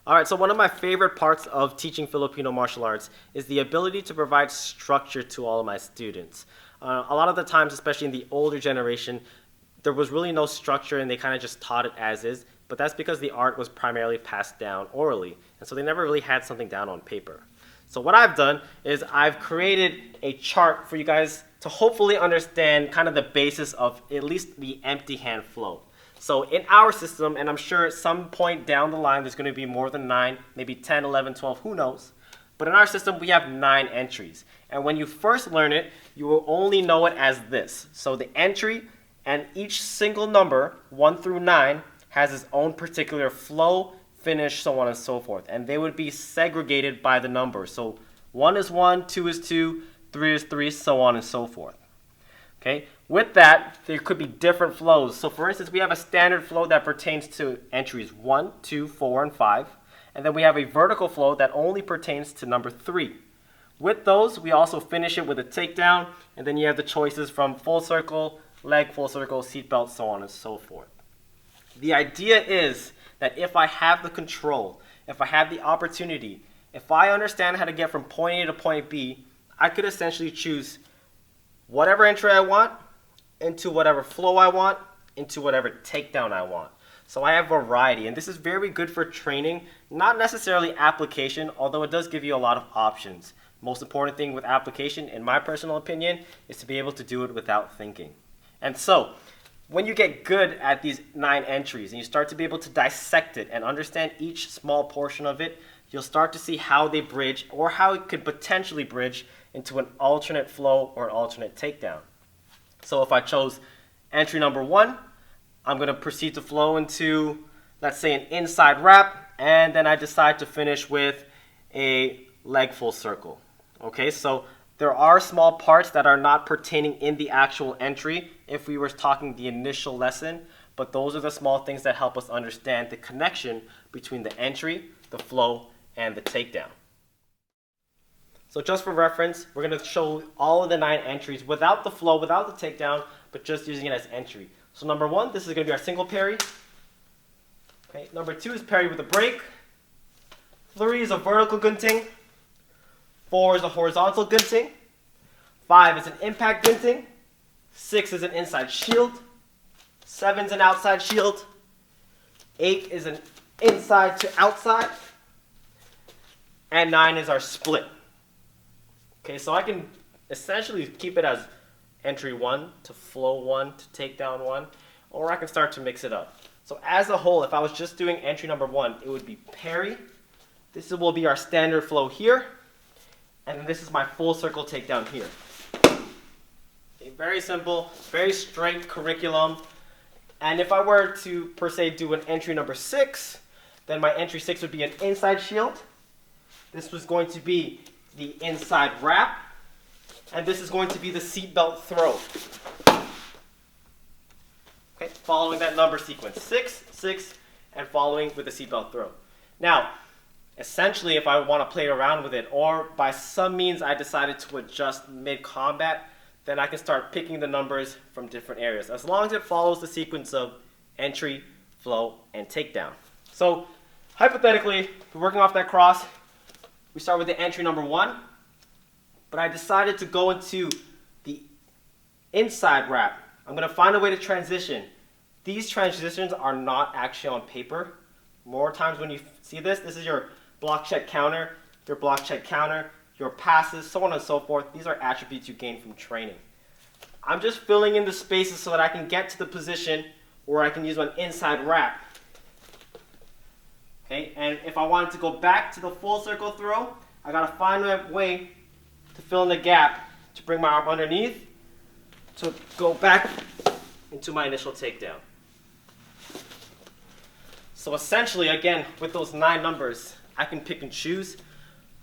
All right, so one of my favorite parts of teaching Filipino martial arts is the ability to provide structure to all of my students. A lot of the times, especially in the older generation, there was really no structure and they kind of just taught it as is, but that's because the art was primarily passed down orally, and so they never really had something down on paper. So what I've done is I've created a chart for you guys to hopefully understand kind of the basis of at least the empty hand flow. So in our system, and I'm sure at some point down the line there's going to be more than 9, maybe 10, 11, 12, who knows. But in our system we have 9 entries. And when you first learn it, you will only know it as this. So the entry and each single number, 1 through 9, has its own particular flow, finish, so on and so forth. And they would be segregated by the number. So 1 is 1, 2 is 2, 3 is 3, so on and so forth. Okay. With that, there could be different flows. So for instance, we have a standard flow that pertains to entries 1, 2, 4, and 5. And then we have a vertical flow that only pertains to number 3. With those, we also finish it with a takedown, and then you have the choices from full circle, leg full circle, seatbelt, so on and so forth. The idea is that if I have the control, if I have the opportunity, if I understand how to get from point A to point B, I could essentially choose whatever entry I want, into whatever flow I want, into whatever takedown I want. So I have variety, and this is very good for training, not necessarily application, although it does give you a lot of options. Most important thing with application, in my personal opinion, is to be able to do it without thinking. And so, when you get good at these 9 entries and you start to be able to dissect it and understand each small portion of it, you'll start to see how they bridge or how it could potentially bridge into an alternate flow or an alternate takedown. So if I chose entry number 1, I'm going to proceed to flow into, let's say, an inside wrap, and then I decide to finish with a leg full circle. Okay, so there are small parts that are not pertaining in the actual entry if we were talking the initial lesson, but those are the small things that help us understand the connection between the entry, the flow, and the takedown. So just for reference, we're going to show all of the 9 entries without the flow, without the takedown, but just using it as entry. So number 1, this is going to be our single parry. Okay, number 2 is parry with a break. 3 is a vertical gunting. 4 is a horizontal gunting. 5 is an impact gunting. 6 is an inside shield. 7 is an outside shield. 8 is an inside to outside. And 9 is our split. Okay, so I can essentially keep it as entry 1 to flow 1 to takedown 1, or I can start to mix it up. So as a whole, if I was just doing entry number 1, it would be parry. This will be our standard flow here, and then this is my full circle takedown here. Okay, very simple, very straight curriculum. And if I were to, per se, do an entry number 6, then my entry 6 would be an inside shield. This was going to be the inside wrap, and this is going to be the seatbelt throw. Okay, following that number sequence, 6, 6, and following with the seatbelt throw. Now, essentially, if I want to play around with it, or by some means I decided to adjust mid-combat, then I can start picking the numbers from different areas, as long as it follows the sequence of entry, flow, and takedown. So, hypothetically, if we're working off that cross, we start with the entry number 1, but I decided to go into the inside wrap. I'm going to find a way to transition. These transitions are not actually on paper. More times when you see this, this is your block check counter, your block check counter, your passes, so on and so forth. These are attributes you gain from training. I'm just filling in the spaces so that I can get to the position where I can use an inside wrap. Okay, and if I wanted to go back to the full circle throw, I gotta find my way to fill in the gap to bring my arm underneath to go back into my initial takedown. So essentially, again, with those 9 numbers, I can pick and choose.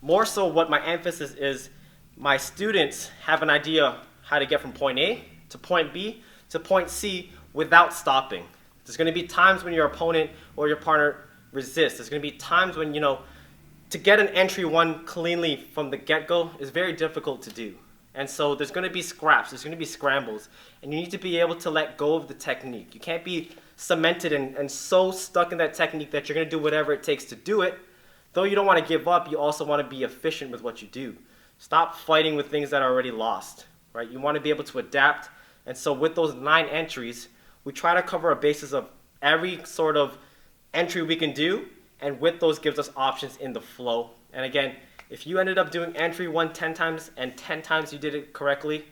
More so what my emphasis is, my students have an idea how to get from point A to point B to point C without stopping. There's gonna be times when your opponent or your partner resist. There's going to be times when, to get an entry 1 cleanly from the get-go is very difficult to do. And so there's going to be scraps, there's going to be scrambles, and you need to be able to let go of the technique. You can't be cemented and so stuck in that technique that you're going to do whatever it takes to do it, though you don't want to give up, you also want to be efficient with what you do. Stop fighting with things that are already lost, right? You want to be able to adapt. And so with those 9 entries, we try to cover a basis of every sort of entry we can do, and with those gives us options in the flow. And again, if you ended up doing entry 1 10 times and 10 times you did it correctly,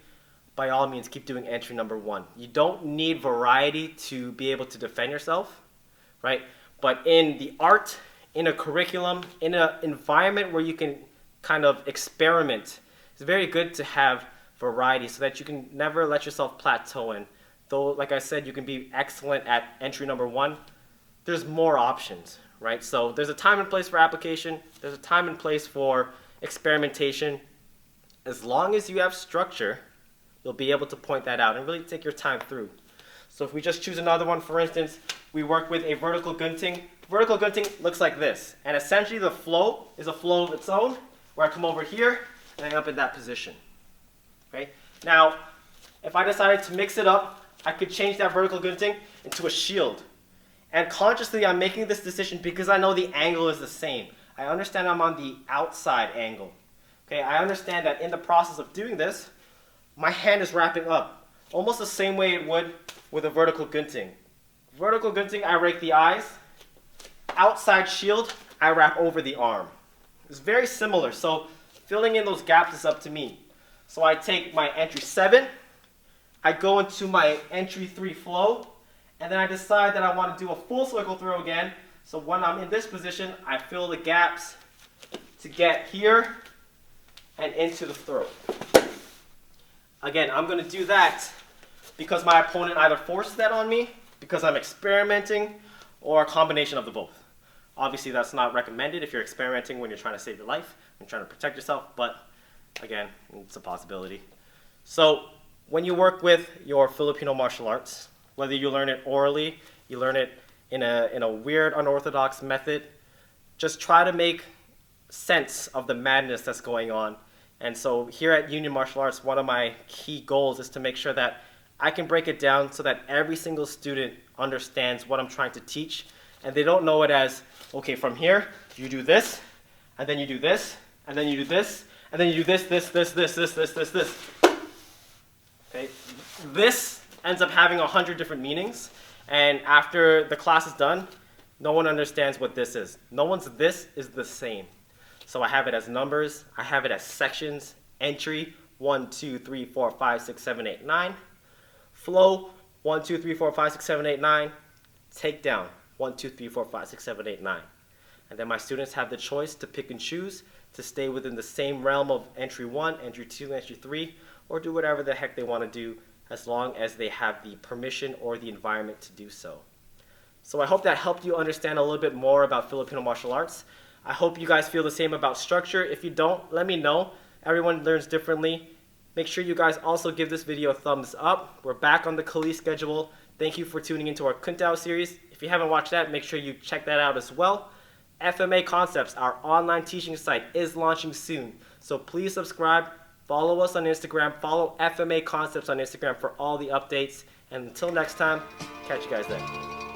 by all means keep doing entry number 1. You don't need variety to be able to defend yourself, right? But in the art, in a curriculum, in an environment where you can kind of experiment, it's very good to have variety so that you can never let yourself plateau. And though, like I said, you can be excellent at entry number 1, there's more options, right? So there's a time and place for application. There's a time and place for experimentation. As long as you have structure, you'll be able to point that out and really take your time through. So if we just choose another one, for instance, we work with a vertical gunting. Vertical gunting looks like this. And essentially the flow is a flow of its own, where I come over here and I end up in that position. Okay? Now, if I decided to mix it up, I could change that vertical gunting into a shield. And consciously, I'm making this decision because I know the angle is the same. I understand I'm on the outside angle. Okay? I understand that in the process of doing this, my hand is wrapping up, almost the same way it would with a vertical gunting. Vertical gunting, I rake the eyes. Outside shield, I wrap over the arm. It's very similar, so filling in those gaps is up to me. So I take my entry 7, I go into my entry 3 flow, and then I decide that I want to do a full circle throw again. So when I'm in this position, I fill the gaps to get here and into the throw. Again, I'm going to do that because my opponent either forces that on me, because I'm experimenting, or a combination of the both. Obviously, that's not recommended if you're experimenting when you're trying to save your life and trying to protect yourself, but again, it's a possibility. So when you work with your Filipino martial arts, whether you learn it orally, you learn it in a weird, unorthodox method, just try to make sense of the madness that's going on. And so here at Union Martial Arts, one of my key goals is to make sure that I can break it down so that every single student understands what I'm trying to teach, and they don't know it as, okay, from here, you do this, and then you do this, and then you do this, and then you do this. Okay? This ends up having 100 different meanings, and after the class is done, no one understands what this is. No one's this is the same. So I have it as numbers, I have it as sections, entry, 1, 2, 3, 4, 5, 6, 7, 8, 9. Flow, 1, 2, 3, 4, 5, 6, 7, 8, 9. Takedown, 1, 2, 3, 4, 5, 6, 7, 8, 9. And then my students have the choice to pick and choose to stay within the same realm of entry 1, entry 2, entry 3, or do whatever the heck they want to do as long as they have the permission or the environment to do so. So I hope that helped you understand a little bit more about Filipino martial arts. I hope you guys feel the same about structure. If you don't, let me know. Everyone learns differently. Make sure you guys also give this video a thumbs up. We're back on the Kali schedule. Thank you for tuning into our Kuntao series. If you haven't watched that, make sure you check that out as well. FMA Concepts, our online teaching site, is launching soon. So please subscribe, follow us on Instagram, follow FMA Concepts on Instagram for all the updates. And until next time, catch you guys then.